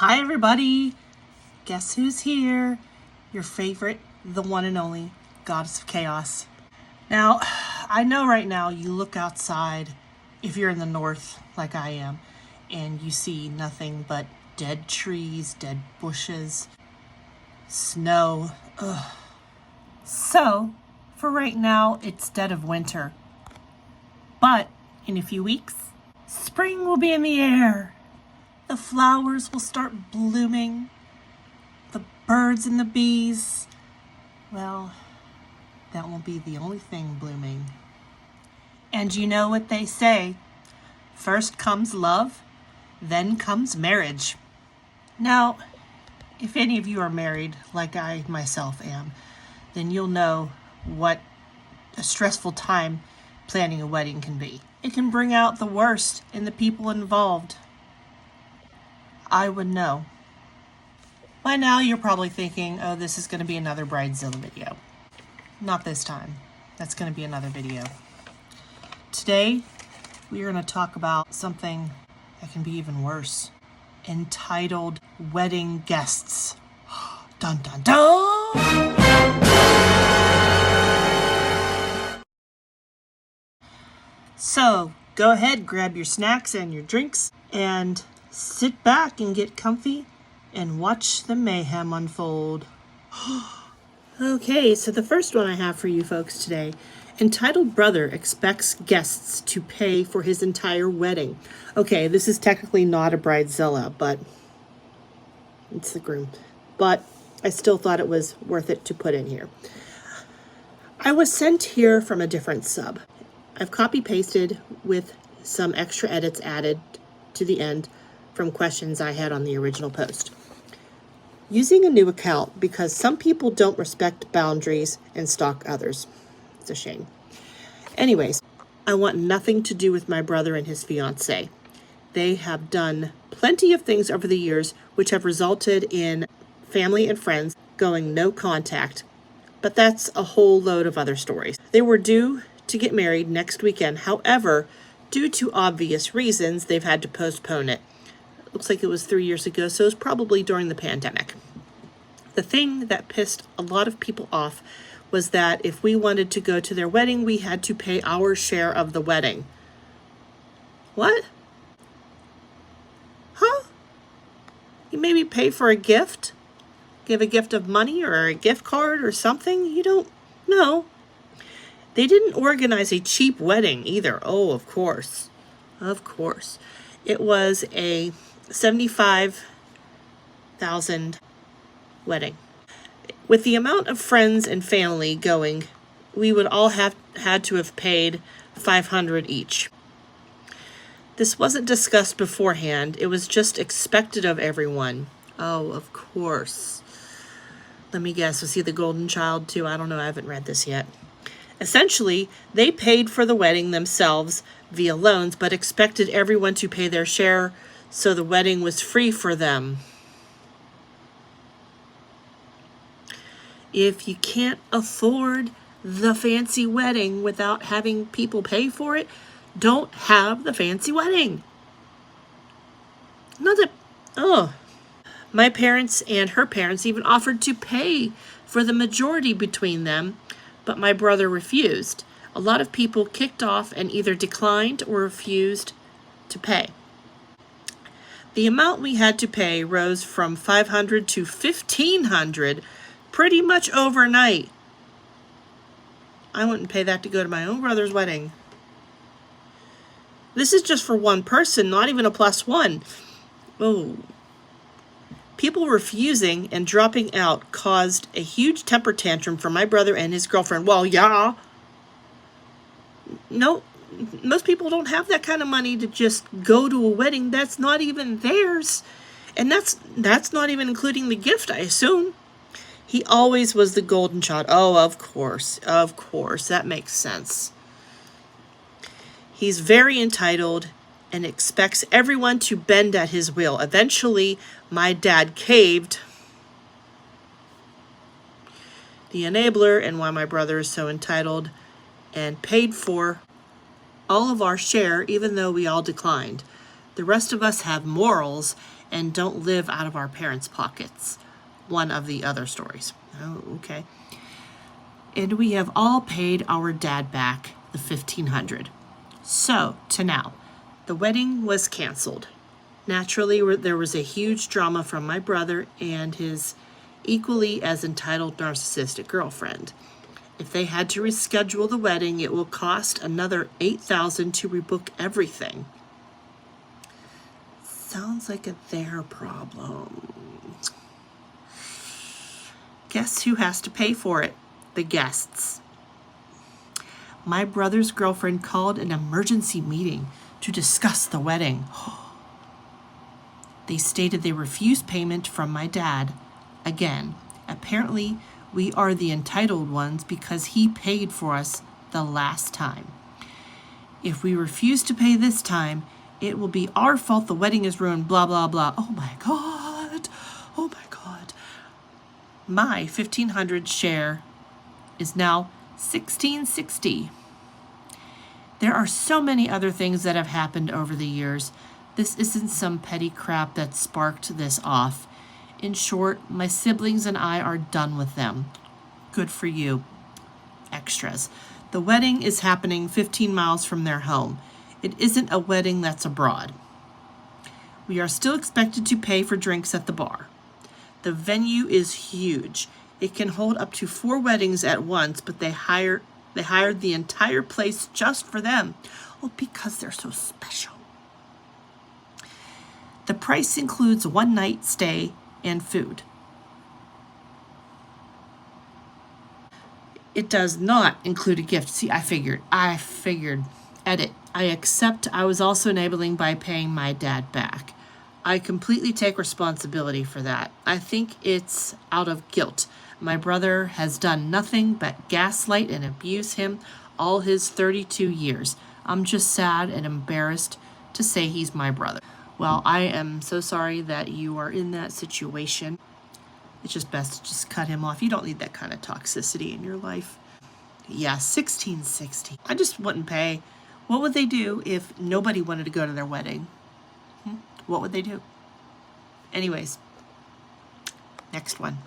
Hi everybody! Guess who's here? Your favorite, the one and only Goddess of Chaos. Now, I know right now you look outside, if you're in the north like I am, and you see nothing but dead trees, dead bushes, snow. Ugh. So, for right now, it's dead of winter. But in a few weeks, spring will be in the air. The flowers will start blooming. The birds and the bees, well, that won't be the only thing blooming. And you know what they say, first comes love, then comes marriage. Now, if any of you are married, like I myself am, then you'll know what a stressful time planning a wedding can be. It can bring out the worst in the people involved. I would know. By now you're probably thinking, oh, this is going to be another Bridezilla video. Not this time. That's going to be another video. Today, we are going to talk about something that can be even worse. Entitled Wedding Guests. Dun dun dun! So, go ahead, grab your snacks and your drinks, and sit back and get comfy and watch the mayhem unfold. Okay, so the first one I have for you folks today. Entitled brother expects guests to pay for his entire wedding. Okay, this is technically not a Bridezilla, but it's the groom. But I still thought it was worth it to put in here. I was sent here from a different sub. I've copy-pasted with some extra edits added to the end from questions I had on the original post. Using a new account because some people don't respect boundaries and stalk others. It's a shame. Anyways, I want nothing to do with my brother and his fiancée. They have done plenty of things over the years which have resulted in family and friends going no contact, but that's a whole load of other stories. They were due to get married next weekend. However, due to obvious reasons, they've had to postpone it. Looks like it was 3 years ago, so it was probably during the pandemic. The thing that pissed a lot of people off was that if we wanted to go to their wedding, we had to pay our share of the wedding. What? Huh? You maybe pay for a gift? Give a gift of money or a gift card or something? You don't know. They didn't organize a cheap wedding either. Oh, of course. Of course. It was a $75,000 wedding. With the amount of friends and family going, we would all have had to have paid $500 each. This wasn't discussed beforehand. It was just expected of everyone. Oh, of course. Let me guess. Was he the golden child too? I don't know. I haven't read this yet. Essentially, they paid for the wedding themselves via loans, but expected everyone to pay their share, so the wedding was free for them. If you can't afford the fancy wedding without having people pay for it, don't have the fancy wedding. Not that, my parents and her parents even offered to pay for the majority between them, but my brother refused. A lot of people kicked off and either declined or refused to pay. The amount we had to pay rose from $500 to $1,500 pretty much overnight. I wouldn't pay that to go to my own brother's wedding. This is just for one person, not even a plus one. Oh. People refusing and dropping out caused a huge temper tantrum for my brother and his girlfriend. Well, yeah. No, most people don't have that kind of money to just go to a wedding that's not even theirs. And that's not even including the gift, I assume. He always was the golden child. Oh, of course. Of course. That makes sense. He's very entitled and expects everyone to bend at his will. Eventually, my dad caved. The enabler and why my brother is so entitled and paid for all of our share, even though we all declined. The rest of us have morals and don't live out of our parents' pockets. One of the other stories. Oh, okay. And we have all paid our dad back the $1,500. So, to now. The wedding was canceled. Naturally, there was a huge drama from my brother and his equally as entitled narcissistic girlfriend. If they had to reschedule the wedding, it will cost another $8,000 to rebook everything. Sounds like a their problem. Guess who has to pay for it? The guests. My brother's girlfriend called an emergency meeting to discuss the wedding. They stated they refused payment from my dad. Again, apparently we are the entitled ones because he paid for us the last time. If we refuse to pay this time, it will be our fault the wedding is ruined, blah, blah, blah. Oh my God. Oh my God. My $1,500 share is now $1,660. There are so many other things that have happened over the years. This isn't some petty crap that sparked this off. In short, my siblings and I are done with them. Good for you. Extras. The wedding is happening 15 miles from their home. It isn't a wedding that's abroad. We are still expected to pay for drinks at the bar. The venue is huge. It can hold up to 4 weddings at once, but they hired the entire place just for them. Oh, because they're so special. The price includes 1 night stay and food. It does not include a gift. See, I figured. Edit. I accept I was also enabling by paying my dad back. I completely take responsibility for that. I think it's out of guilt. My brother has done nothing but gaslight and abuse him all his 32 years. I'm just sad and embarrassed to say he's my brother. Well, I am so sorry that you are in that situation. It's just best to just cut him off. You don't need that kind of toxicity in your life. Yeah, $1,660. I just wouldn't pay. What would they do if nobody wanted to go to their wedding? What would they do? Anyways, next one.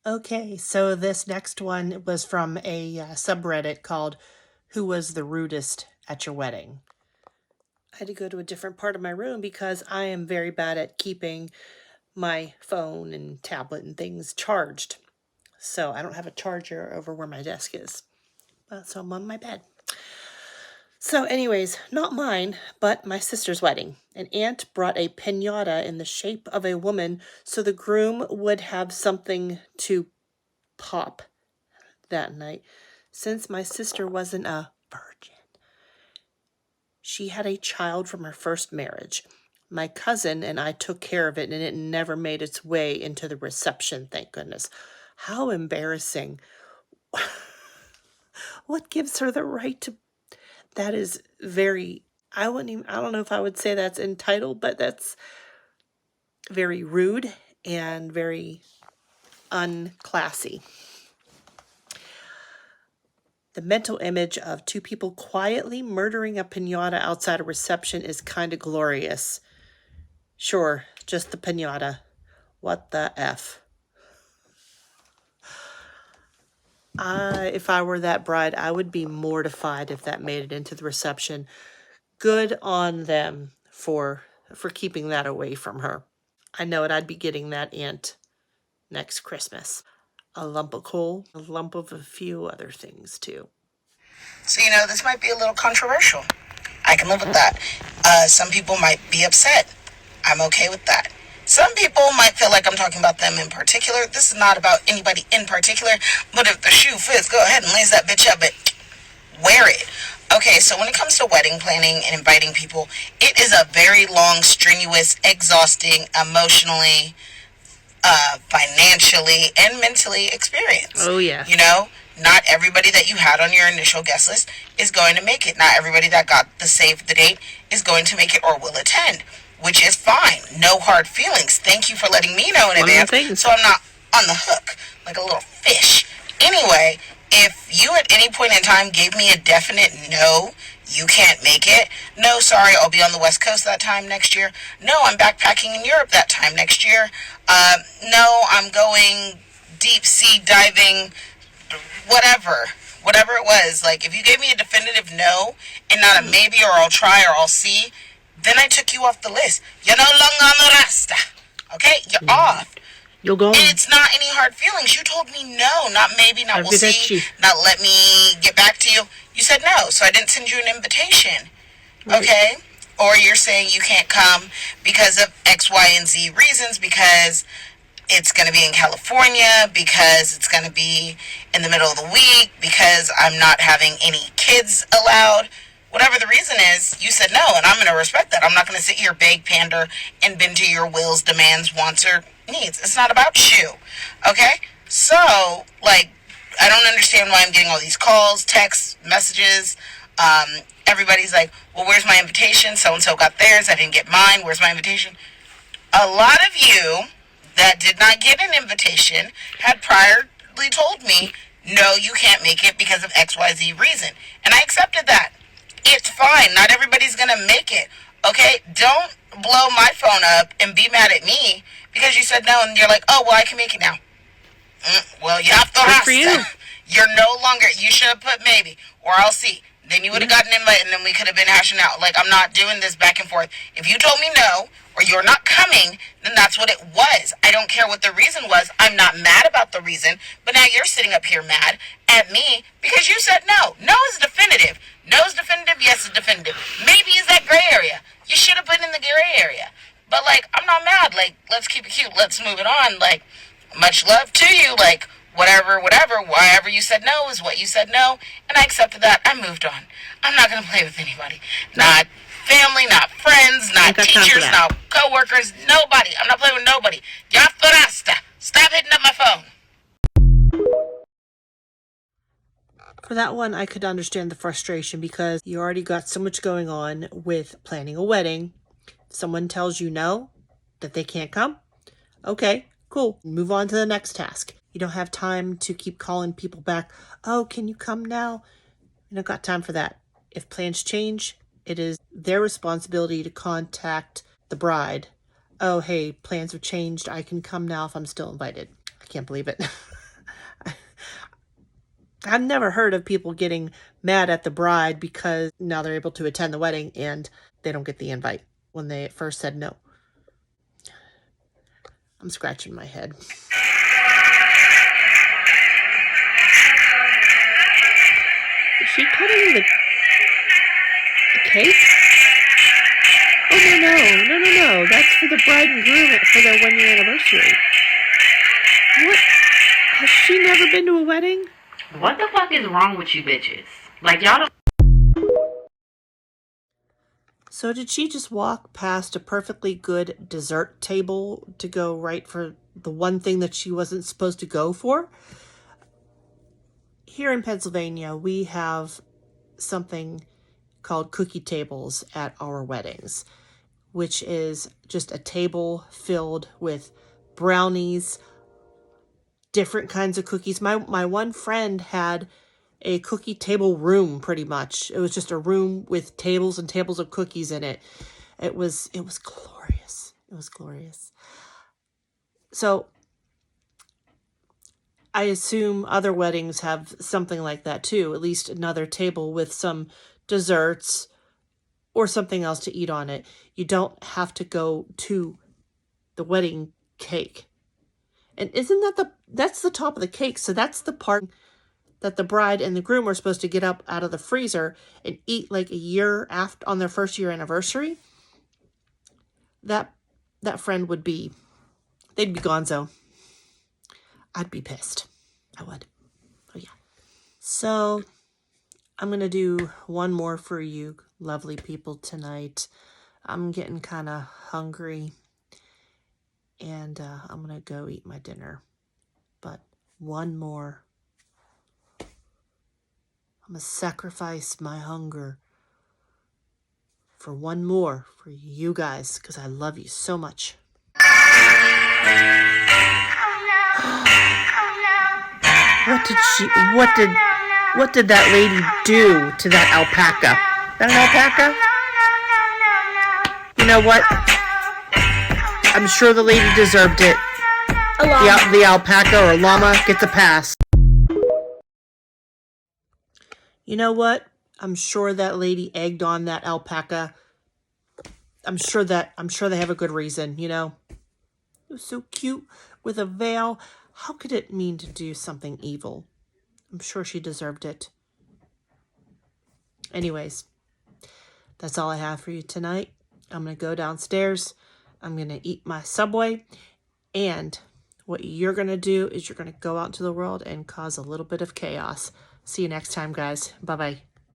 Okay, so this next one was from a subreddit called Who Was the Rudest at Your Wedding? I had to go to a different part of my room because I am very bad at keeping my phone and tablet and things charged. So I don't have a charger over where my desk is. So I'm on my bed. So anyways, not mine, but my sister's wedding. An aunt brought a pinata in the shape of a woman so the groom would have something to pop that night. Since my sister wasn't a virgin, she had a child from her first marriage. My cousin and I took care of it, and it never made its way into the reception, thank goodness. How embarrassing. What gives her the right to... That is very... I don't know if I would say that's entitled, but that's very rude and very unclassy. The mental image of 2 people quietly murdering a pinata outside a reception is kind of glorious. Sure, just the pinata. What the F? If I were that bride, I would be mortified if that made it into the reception. Good on them for keeping that away from her. I know it. I'd be getting that aunt next Christmas. A lump of coal, a lump of a few other things too. So, this might be a little controversial. I can live with that. Some people might be upset. I'm okay with that. Some people might feel like I'm talking about them in particular. This is not about anybody in particular, but if the shoe fits, go ahead and lace that bitch up, but wear it. Okay, so when it comes to wedding planning and inviting people, it is a very long, strenuous, exhausting, emotionally, financially, and mentally experience. Oh, yeah. Not everybody that you had on your initial guest list is going to make it. Not everybody that got the save the date is going to make it or will attend, which is fine. No hard feelings. Thank you for letting me know in advance, so I'm not on the hook like a little fish. Anyway, if you at any point in time gave me a definite no, You can't make it. No, sorry, I'll be on the West Coast that time next year. No, I'm backpacking in Europe that time next year. No, I'm going deep sea diving, whatever it was. Like, if you gave me a definitive no and not a maybe or I'll try or I'll see, then I took you off the list. You're no longer on the rasta. Okay? You're off. You're gone. And it's not any hard feelings. You told me no, not maybe, not we'll see, not let me get back to you. You said no, so I didn't send you an invitation. Okay? Or you're saying you can't come because of X, Y, and Z reasons, because it's going to be in California, because it's going to be in the middle of the week, because I'm not having any kids allowed. Whatever the reason is, you said no, and I'm going to respect that. I'm not going to sit here, beg, pander, and bend to your wills, demands, wants, or needs. It's not about you. Okay? So, like, I don't understand why I'm getting all these calls, texts, messages. Everybody's like, well, where's my invitation? So-and-so got theirs. I didn't get mine. Where's my invitation? A lot of you that did not get an invitation had priorly told me, no, you can't make it because of XYZ reason. And I accepted that. It's fine. Not everybody's going to make it. Okay? Don't blow my phone up and be mad at me because you said no and you're like, oh, well, I can make it now. Well, you have to rasta. You're no longer, you should have put maybe, or I'll see. Then you would have gotten an invite and then we could have been hashing out. Like, I'm not doing this back and forth. If you told me no, or you're not coming, then that's what it was. I don't care what the reason was. I'm not mad about the reason, but now you're sitting up here mad at me because you said no. No is definitive. No is definitive. Yes is definitive. Maybe is that gray area. You should have put in the gray area. But, like, I'm not mad. Like, let's keep it cute. Let's move it on. Like, much love to you. Like, whatever, wherever you said no is what you said no, and I accepted that. I moved on. I'm not going to play with anybody. Not family, not friends, not teachers, not co-workers, nobody. I'm not playing with nobody. Ya rasta. Stop hitting up my phone. For that one, I could understand the frustration because you already got so much going on with planning a wedding. Someone tells you no, that they can't come. Okay, cool. Move on to the next task. You don't have time to keep calling people back. Oh, can you come now? You don't got time for that. If plans change, it is their responsibility to contact the bride. Oh, hey, plans have changed. I can come now if I'm still invited. I can't believe it. I've never heard of people getting mad at the bride because now they're able to attend the wedding and they don't get the invite when they first said no. I'm scratching my head. Is she cutting the cake? Oh, no. That's for the bride and groom for their 1-year anniversary. What? Has she never been to a wedding? What the fuck is wrong with you bitches? Like, y'all don't... So did she just walk past a perfectly good dessert table to go right for the one thing that she wasn't supposed to go for? Here in Pennsylvania, we have something called cookie tables at our weddings, which is just a table filled with brownies, different kinds of cookies. My one friend had a cookie table room, pretty much. It was just a room with tables and tables of cookies in it. It was glorious. It was glorious. So I assume other weddings have something like that too, at least another table with some desserts or something else to eat on it. You don't have to go to the wedding cake. And isn't that's the top of the cake? So that's the part that the bride and the groom are supposed to get up out of the freezer and eat like a year after on their first year anniversary. That friend they'd be gonzo. I'd be pissed. I would. Oh yeah. So I'm going to do one more for you lovely people tonight. I'm getting kind of hungry. And I'm going to go eat my dinner. But one more. I'm going to sacrifice my hunger for one more for you guys because I love you so much. What did that lady do to that alpaca? That an alpaca? You know what? I'm sure the lady deserved it. The alpaca or llama gets a pass. You know what? I'm sure that lady egged on that alpaca. I'm sure they have a good reason, you know. It was so cute with a veil. How could it mean to do something evil? I'm sure she deserved it. Anyways, that's all I have for you tonight. I'm going to go downstairs. I'm going to eat my Subway. And what you're going to do is you're going to go out into the world and cause a little bit of chaos. See you next time, guys. Bye-bye.